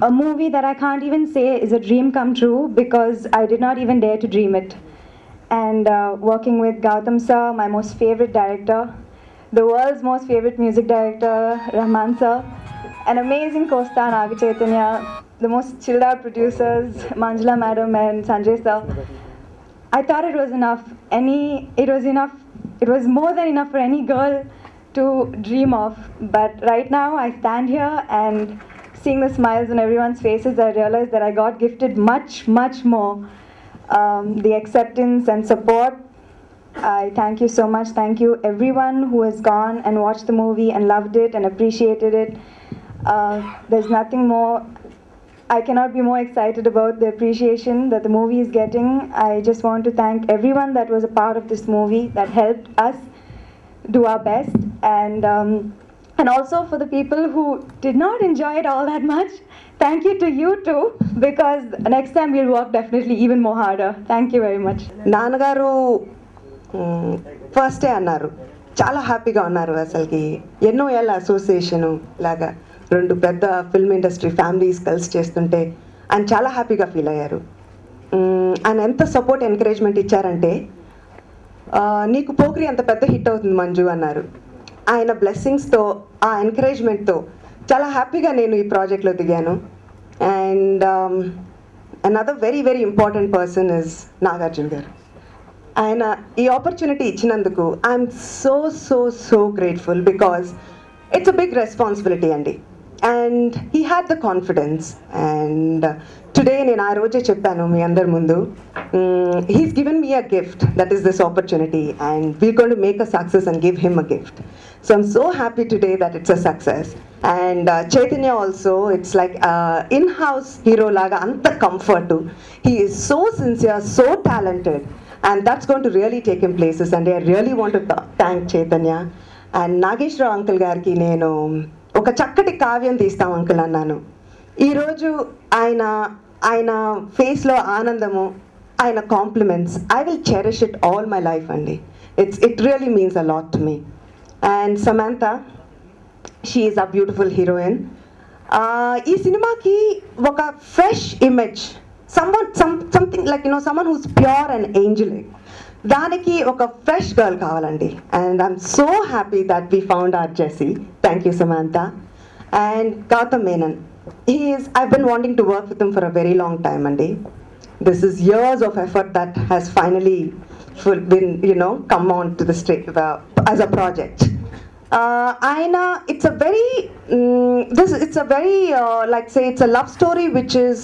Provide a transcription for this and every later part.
a movie that I can't even say is a dream come true because I did not even dare to dream it. And working with Gautam sir, my most favorite director, the world's most favorite music director, Rahman sir, an amazing co-star Naga Chaitanya, the most chilled out producers, Manjula madam and Sanjay sir. I thought it was enough. It was enough. It was more than enough for any girl to dream of. But right now, I stand here and seeing the smiles on everyone's faces, I realize that I got gifted much, much more. The acceptance and support. I thank you so much. Thank you everyone who has gone and watched the movie and loved it and appreciated it. There's nothing more. I cannot be more excited about the appreciation that the movie is getting. I just want to thank everyone that was a part of this movie that helped us do our best, and also for the people who did not enjoy it all that much. Thank you to you too, because next time we'll work definitely even more harder. Thank you very much. నాన్నగారు ఫస్టే అన్నారు, చాలా హ్యాపీగా ఉన్నారు. అసలుకి ఎన్నో ఏళ్ళ association లాగా రెండు పెద్ద ఫిల్మ్ ఇండస్ట్రీ ఫ్యామిలీస్ కలిసి చేస్తుంటే ఆయన చాలా హ్యాపీగా ఫీల్ అయ్యారు. ఆయన ఎంత సపోర్ట్ ఎంకరేజ్మెంట్ ఇచ్చారంటే, నీకు పోక్రి అంత పెద్ద హిట్ అవుతుంది మంజు అన్నారు. ఆయన బ్లెస్సింగ్స్తో, ఆ ఎంకరేజ్మెంట్తో చాలా హ్యాపీగా నేను ఈ ప్రాజెక్ట్లో దిగాను. And another very very important person is Nagarjuna garu. ఆయన ఈ ఆపర్చునిటీ ఇచ్చినందుకు I'm so so so grateful, because it's a big responsibility అండి. And he had the confidence. And today నేను ఆ రోజే చెప్పాను మీ అందరి ముందు, he's given me a gift, that is this opportunity, and we are going to make a success and give him a gift. So I'm so happy today that it's a success. And Chaitanya also, it's like in house hero లాగా అంత comfort. He is so sincere, so talented, and that's going to really take him places, and I really want to thank Chaitanya and Nageshwar uncle గారికి. నేను ఒక చక్కటి కావ్యం తీస్తాం uncle అన్నాను. ఈరోజు ఆయన ఫేస్లో ఆనందము, ఆయన compliments, I will cherish it all my life అండి. It really means a lot to me. And Samantha, she is a beautiful heroine. ఈ సినిమాకి ఒక fresh image, something like, you know, someone who's pure and angelic, దానికి ఒక fresh girl కావాలండి. And I'm so happy that we found our Jessie. Thank you Samantha. And Gautham Menon, I've been wanting to work with him for a very long time అండి. This is years of effort that has finally been, you know, come on to the stage as a project. ఆయన it's a very like say it's a love story which is,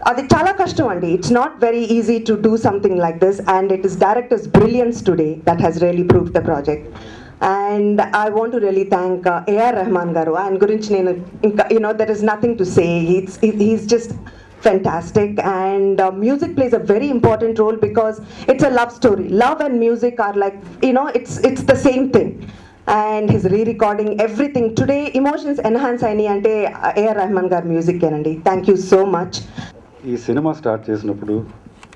అది చాలా కష్టం అండి. It's not very easy to do something like this, and it is director's brilliance today that has really proved the project. And I want to really thank A R Rahman గారు. ఆయన గురించి నేను ఇంకా, you know, there is nothing to say. He's just fantastic, and music plays a very important role because it's a love story. Love and music are like, you know, it's the same thing. And his re-recording everything today, emotions enhance ayini ante AR Rahman gar music enandi. Thank you so much. ఈ సినిమా start చేసినప్పుడు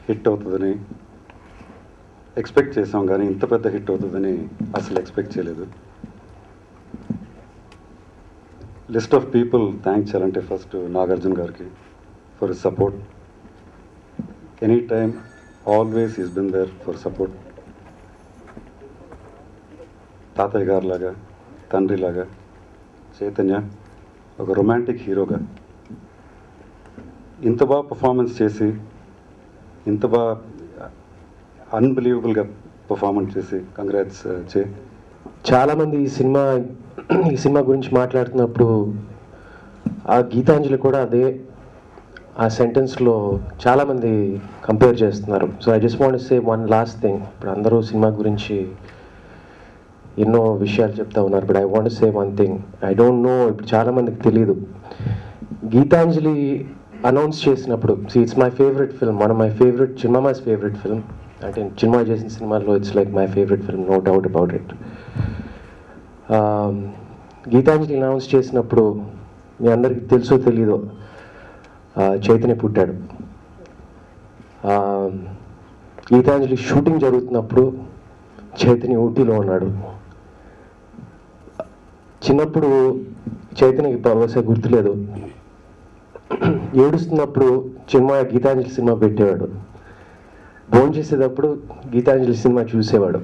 hit అవుతుందని expect చేసాం, కానీ ఇంత పెద్ద hit అవుతుందని అసలు ఎక్స్పెక్ట్ చేయలేదు. లిస్ట్ ఆఫ్ పీపుల్ థ్యాంక్ చేయాలంటే ఫస్ట్ నాగార్జున గారికి for his support. Any time always is been there for support. తాతయ్య గారిలాగా, తండ్రిలాగా, చైతన్య ఒక రొమాంటిక్ హీరోగా ఇంత బాగా పర్ఫార్మెన్స్ చేసి, ఇంత బాగా అన్బిలీవబుల్గా పర్ఫార్మెన్స్ చేసి, కంగ్రాట్స్ చే. చాలామంది ఈ సినిమా గురించి మాట్లాడుతున్నప్పుడు ఆ గీతాంజలి కూడా అదే ఆ సెంటెన్స్లో చాలామంది కంపేర్ చేస్తున్నారు. So I just want say one last thing. ఇప్పుడు అందరూ సినిమా గురించి ఎన్నో విషయాలు చెప్తా ఉన్నారు, but I want say one thing. I don't know, ఇప్పుడు చాలామందికి తెలియదు. గీతాంజలి అనౌన్స్ చేసినప్పుడు, it's my favourite film, one of my favourite, Chinmayi's favourite film. అంటే చిన్మయ్య చేసిన సినిమాల్లో it's like my favourite film, no doubt about it. Gitanjali announce చేసినప్పుడు మీ అందరికీ తెలుసో తెలీదో, చైతన్య పుట్టాడు. గీతాంజలి షూటింగ్ జరుగుతున్నప్పుడు చైతన్య ఊటీలో ఉన్నాడు. చిన్నప్పుడు చైతన్యకి బహుశా గుర్తులేదు, ఏడుస్తున్నప్పుడు చిన్మయ గీతాంజలి సినిమా పెట్టేవాడు, భోజనం చేసేటప్పుడు గీతాంజలి సినిమా చూసేవాడు.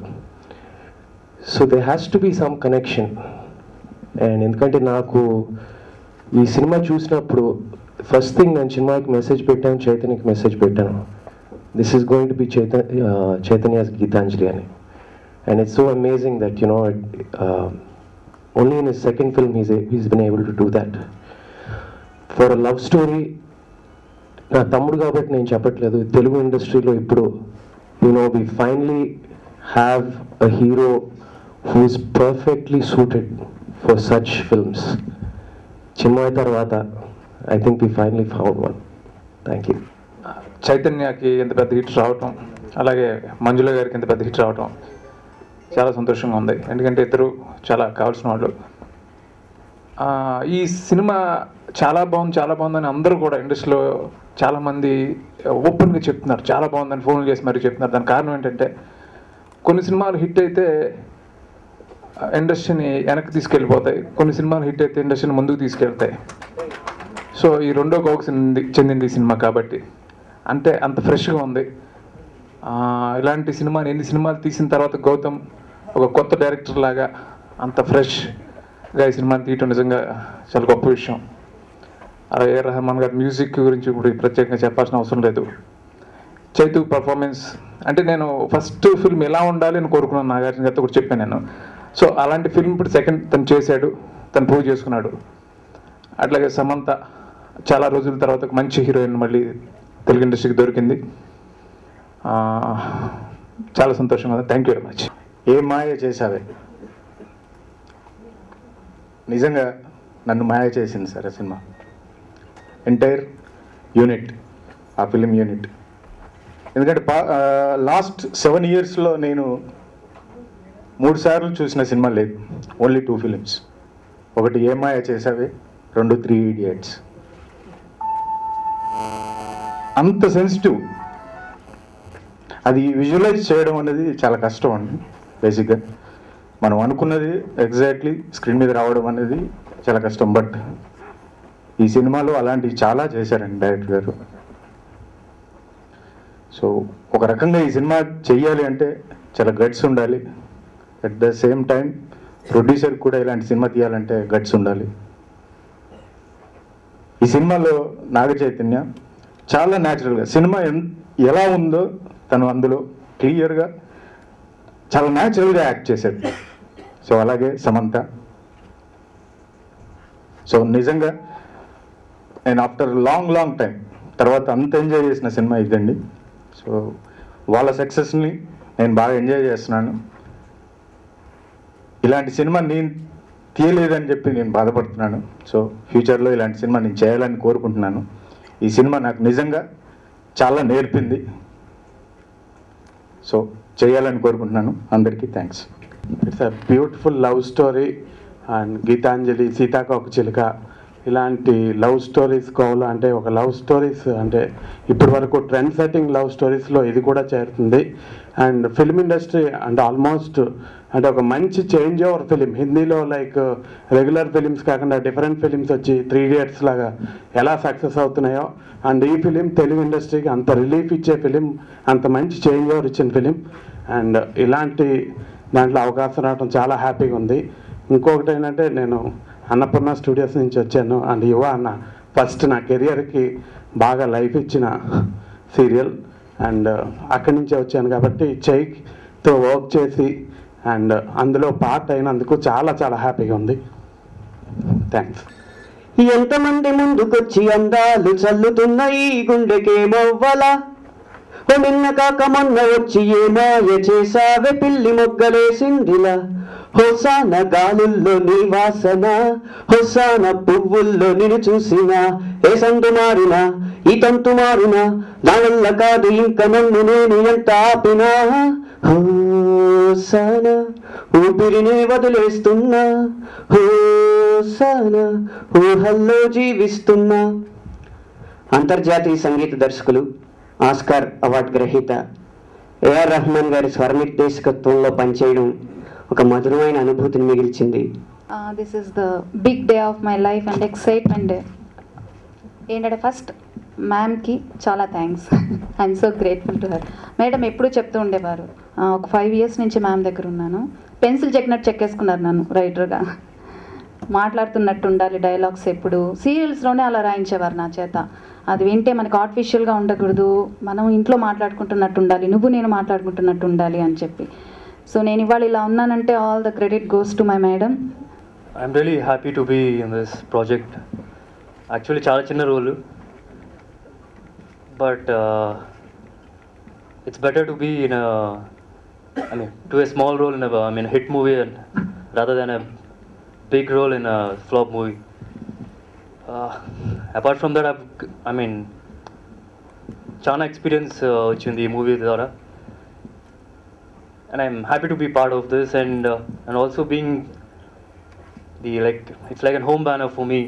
So they has to be some connection. And ఎందుకంటే నాకు ఈ సినిమా చూసినప్పుడు ఫస్ట్ థింగ్ నేను చిన్మయకి మెసేజ్ పెట్టాను, చైతన్యకి మెసేజ్ పెట్టాను, this is going to be Chaitanya's Gitanjali అని. And it's so amazing that you know only in his second film he's been able to do that. For a love story, నా తమ్ముడు కాబట్టి నేను చెప్పట్లేదు, తెలుగు ఇండస్ట్రీలో ఇప్పుడు we finally have a hero who is perfectly suited for such films. చిన్మయ తర్వాత I think we finally found one. Thank you. చైతన్యకి ఎంత పెద్ద హిట్ రావటం, అలాగే మంజుల గారికి ఎంత పెద్ద హిట్ రావటం చాలా సంతోషంగా ఉంది. ఎందుకంటే ఇద్దరు చాలా కావాల్సిన వాళ్ళు. ఈ సినిమా చాలా బాగుందని అందరూ కూడా ఇండస్ట్రీలో చాలామంది ఓపెన్గా చెప్తున్నారు, చాలా బాగుందని ఫోన్లు చేసి మరీ చెప్తున్నారు. దానికి కారణం ఏంటంటే కొన్ని సినిమాలు హిట్ అయితే ఇండస్ట్రీని వెనక్కి తీసుకెళ్ళిపోతాయి, కొన్ని సినిమాలు హిట్ అయితే ఇండస్ట్రీని ముందుకు తీసుకెళ్తాయి. సో ఈ రెండో కోవకు చెందింది ఈ సినిమా కాబట్టి అంటే అంత ఫ్రెష్గా ఉంది. ఇలాంటి సినిమాని ఎన్ని సినిమాలు తీసిన తర్వాత గౌతమ్ ఒక కొత్త డైరెక్టర్ లాగా అంత ఫ్రెష్గా ఈ సినిమాని తీయటం నిజంగా చాలా గొప్ప విషయం. అలాగే ఏఆర్ రెహమాన్ గారి మ్యూజిక్ గురించి ఇప్పుడు ప్రత్యేకంగా చెప్పాల్సిన అవసరం లేదు. చైతు పర్ఫార్మెన్స్ అంటే నేను ఫస్ట్ ఫిల్మ్ ఎలా ఉండాలి అని కోరుకున్నాను, నాగార్జున గారితో కూడా చెప్పాను నేను. సో అలాంటి ఫిల్మ్ ఇప్పుడు సెకండ్ తను చేశాడు, తను ప్రూవ్ చేసుకున్నాడు. అట్లాగే సమంత చాలా రోజుల తర్వాత ఒక మంచి హీరోయిన్ మళ్ళీ తెలుగు ఇండస్ట్రీకి దొరికింది. చాలా సంతోషంగా ఉంది. Thank you very much. Ye Maaya Chesave, నిజంగా నన్ను మాయ చేసింది సార్ ఆ సినిమా. ఎంటైర్ యూనిట్, ఆ ఫిలిం యూనిట్. ఎందుకంటే లాస్ట్ 7 yearsలో నేను 3 సార్లు చూసిన సినిమా లేదు, ఓన్లీ 2 ఫిలిమ్స్. ఒకటి ఏ మాయ చేసావే, 2 3 Idiots. అంత సెన్సిటివ్, అది విజువలైజ్ చేయడం అనేది చాలా కష్టం అండి. బేసిక్గా మనం అనుకున్నది ఎగ్జాక్ట్లీ స్క్రీన్ మీద రావడం అనేది చాలా కష్టం. బట్ ఈ సినిమాలో అలాంటివి చాలా చేశారండి డైరెక్టర్ గారు. సో ఒక రకంగా ఈ సినిమా చెయ్యాలి అంటే చాలా గట్స్ ఉండాలి. At the same time producer కూడా ఇలాంటి సినిమా తీయాలంటే గట్స్ ఉండాలి. ఈ సినిమాలో నాగ చైతన్య చాలా న్యాచురల్గా సినిమా ఎలా ఉందో తను అందులో క్లియర్గా చాలా న్యాచురల్గా యాక్ట్ చేశాడు. సో అలాగే సమంత. సో నిజంగా నేను ఆఫ్టర్ లాంగ్ టైం తర్వాత అంత ఎంజాయ్ చేసిన సినిమా ఇదండి. సో వాళ్ళ సక్సెస్ని నేను బాగా ఎంజాయ్ చేస్తున్నాను. ఇలాంటి సినిమా నేను తీయలేదని చెప్పి నేను బాధపడుతున్నాను. సో ఫ్యూచర్లో ఇలాంటి సినిమా నేను చేయాలని కోరుకుంటున్నాను. ఈ సినిమా నాకు నిజంగా చాలా నేర్పింది. సో చేయాలని కోరుకుంటున్నాను. అందరికీ thanks. It's a beautiful love story. And Geethanjali, Seethakokachiluka ఇలాంటి లవ్ స్టోరీస్ కావాలి అంటే ఒక లవ్ స్టోరీస్ అంటే ఇప్పటి వరకు ట్రెండ్ సెట్టింగ్ లవ్ స్టోరీస్లో ఇది కూడా చేరుతుంది. అండ్ ఫిల్మ్ ఇండస్ట్రీ అంటే ఆల్మోస్ట్ అంటే ఒక మంచి చేంజ్ ఓవర్ ఫిలిం, హిందీలో లైక్ రెగ్యులర్ ఫిలిమ్స్ కాకుండా డిఫరెంట్ ఫిలిమ్స్ వచ్చి 3 Idiots లాగా ఎలా సక్సెస్ అవుతున్నాయో అండ్ ఈ ఫిలిం తెలుగు ఇండస్ట్రీకి అంత రిలీఫ్ ఇచ్చే ఫిలిం, అంత మంచి చేంజ్ ఓవర్ ఇచ్చిన ఫిలిం. అండ్ ఇలాంటి దాంట్లో అవకాశం రావడం చాలా హ్యాపీగా ఉంది. ఇంకొకటి ఏంటంటే నేను అన్నపూర్ణ స్టూడియోస్ నుంచి వచ్చాను. అండ్ యువ అన్న ఫస్ట్ నా కెరియర్కి బాగా లైఫ్ ఇచ్చిన సీరియల్. అండ్ అక్కడి నుంచే వచ్చాను కాబట్టి చైతో వర్క్ చేసి అండ్ అందులో పార్ట్ అయినందుకు చాలా హ్యాపీగా ఉంది. థ్యాంక్స్. ఎంతమంది ముందుకొచ్చి అందాలు చల్లుతున్న ఈ గుండెకేమవ్వలా, ఓ నిన్న కాక మొన్న వచ్చి ఏ మాయ చేసావే పిల్లి మొగ్గలేసిందిలా. హొసాన గాలుల్లో నీ వాసన, హొసాన పువ్వుల్లో నిన్ను చూసినా, ఏ సందు మారినా ఈ తంతు మారినా, దానివల్ల కాదు ఇంక నన్ను నేను ఎంత ఆపినా. హోసాన ఊపిరిని వదిలేస్తున్నా, హోసాన ఊహల్లో జీవిస్తున్నా. అంతర్జాతీయ సంగీత దర్శకులు, ఆస్కార్ అవార్డు గ్రహీత ఏఆర్ రెహమాన్ గారి స్వర నిర్దేశకత్వంలో పనిచేయడం ఒక మధురమైన అనుభూతిని మిగిల్చింది. This is the big day of my life and excitement day. ఏంటంటే ఫస్ట్ మ్యామ్కి చాలా thanks. I'm so grateful to her. Madam ఎప్పుడూ చెప్తూ ఉండేవారు, ఒక 5 years నుంచి మ్యామ్ దగ్గర ఉన్నాను, పెన్సిల్ చెక్కినట్టు చెక్కేసుకున్నారు నన్ను రైటర్గా. మాట్లాడుతున్నట్టు ఉండాలి డైలాగ్స్, ఎప్పుడు సీరియల్స్లోనే అలా రాయించేవారు నా చేత. అది వింటే మనకు ఆర్టిఫిషియల్గా ఉండకూడదు, మనం ఇంట్లో మాట్లాడుకుంటున్నట్టు ఉండాలి, నువ్వు నేను మాట్లాడుకుంటున్నట్టు ఉండాలి అని చెప్పి. సో నేను ఇవాళ ఇలా ఉన్నానంటే all the credit goes to my madam. I'm really happy to be in this project. Actually, చాలా చిన్న role, but it's better to be in a, I mean, to a small role in a hit movie rather than a big role in a flop movie. Apart from that, చాలా experience వచ్చింది ఈ movie ద్వారా, and I'm happy to be part of this and also being it's like a home banner for me.